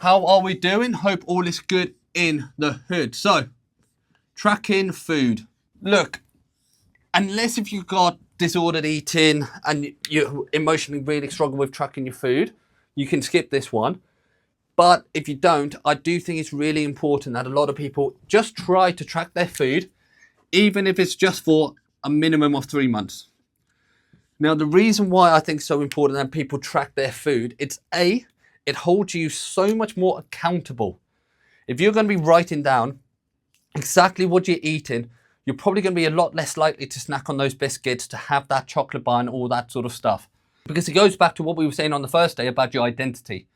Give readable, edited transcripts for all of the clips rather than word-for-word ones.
How are we doing? Hope all is good in the hood. So, tracking food. Look, unless if you've got disordered eating and you emotionally really struggle with tracking your food, you can skip this one. But if you don't, I do think it's really important that a lot of people just try to track their food, even if it's just for a minimum of 3 months. Now, the reason why I think it's so important that people track their food, it holds you so much more accountable. If you're going to be writing down exactly what you're eating, you're probably going to be a lot less likely to snack on those biscuits, to have that chocolate bar and all that sort of stuff. Because it goes back to what we were saying on the first day about your identity.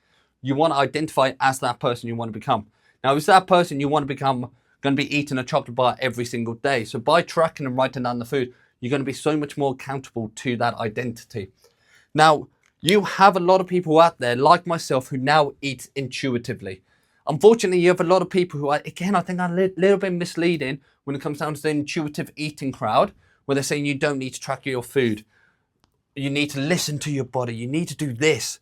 You want to identify as that person you want to become. Now, if it's that person you want to become going to be eating a chocolate bar every single day. So by tracking and writing down the food, you're going to be so much more accountable to that identity. Now, you have a lot of people out there like myself who now eat intuitively. Unfortunately, you have a lot of people who are, again, I think are a little bit misleading when it comes down to the intuitive eating crowd, where they're saying you don't need to track your food. You need to listen to your body. You need to do this.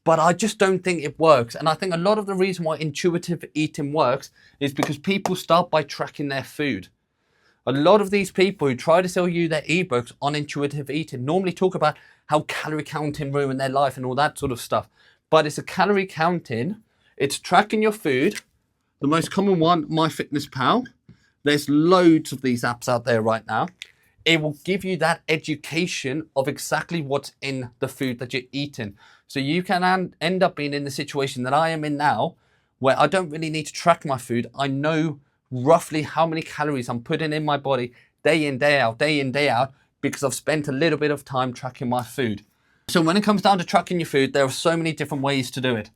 But I just don't think it works. And I think a lot of the reason why intuitive eating works is because people start by tracking their food. A lot of these people who try to sell you their ebooks on intuitive eating normally talk about how calorie counting ruined their life and all that sort of stuff. But it's a calorie counting, it's tracking your food. The most common one, MyFitnessPal. There's loads of these apps out there right now. It will give you that education of exactly what's in the food that you're eating. So you can end up being in the situation that I am in now, where I don't really need to track my food. I know roughly how many calories I'm putting in my body day in, day out, because I've spent a little bit of time tracking my food. So when it comes down to tracking your food, there are so many different ways to do it.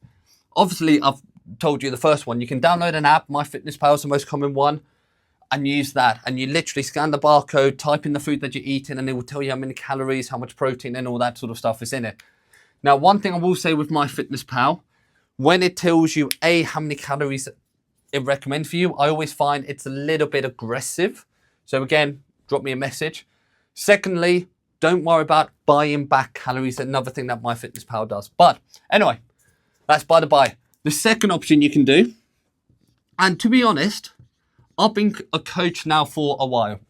Obviously, I've told you the first one. You can download an app, MyFitnessPal is the most common one, and use that. And you literally scan the barcode, type in the food that you're eating, and it will tell you how many calories, how much protein, and all that sort of stuff is in it. Now, one thing I will say with MyFitnessPal, when it tells you, how many calories it recommends for you, I always find it's a little bit aggressive. So again, drop me a message. Secondly, don't worry about buying back calories. Another thing that MyFitnessPal does. But anyway, that's by the by. The second option you can do, and to be honest, I've been a coach now for a while.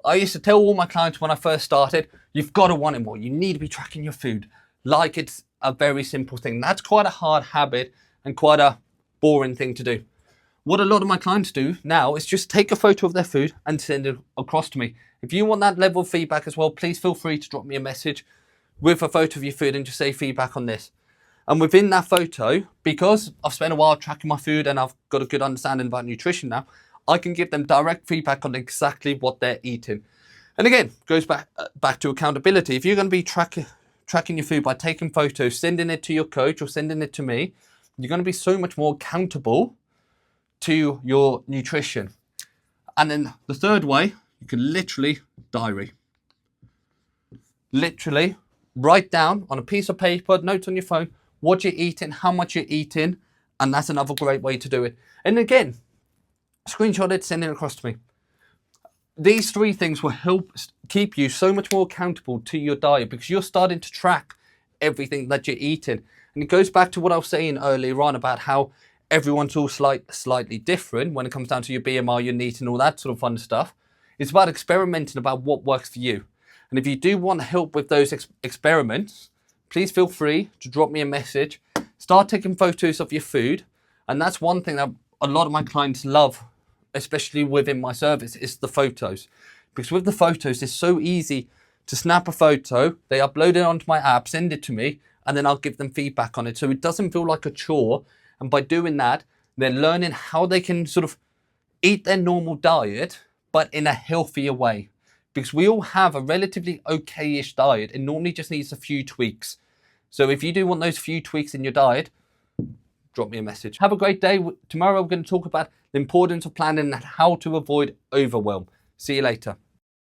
I used to tell all my clients when I first started, you've got to want it more. You need to be tracking your food like it's a very simple thing. That's quite a hard habit and quite a boring thing to do. What a lot of my clients do now is just take a photo of their food and send it across to me. If you want that level of feedback as well, please feel free to drop me a message with a photo of your food and just say feedback on this. And within that photo, because I've spent a while tracking my food and I've got a good understanding about nutrition now, I can give them direct feedback on exactly what they're eating. And again, goes back to accountability. If you're going to be tracking your food by taking photos, sending it to your coach or sending it to me, you're going to be so much more accountable to your nutrition. And then the third way, you can literally diary. Literally write down on a piece of paper, notes on your phone, what you're eating, how much you're eating, and that's another great way to do it. And again, screenshot it, send it across to me. These three things will help keep you so much more accountable to your diet because you're starting to track everything that you're eating. And it goes back to what I was saying earlier on about how everyone's all slightly different when it comes down to your BMI, your NEAT, and all that sort of fun stuff. It's about experimenting about what works for you. And if you do want help with those experiments, please feel free to drop me a message. Start taking photos of your food. And that's one thing that a lot of my clients love, especially within my service, is the photos. Because with the photos, it's so easy to snap a photo, they upload it onto my app, send it to me, and then I'll give them feedback on it. So it doesn't feel like a chore. And by doing that, they're learning how they can sort of eat their normal diet, but in a healthier way. Because we all have a relatively okay-ish diet. It normally just needs a few tweaks. So if you do want those few tweaks in your diet, drop me a message. Have a great day. Tomorrow we're going to talk about the importance of planning and how to avoid overwhelm. See you later.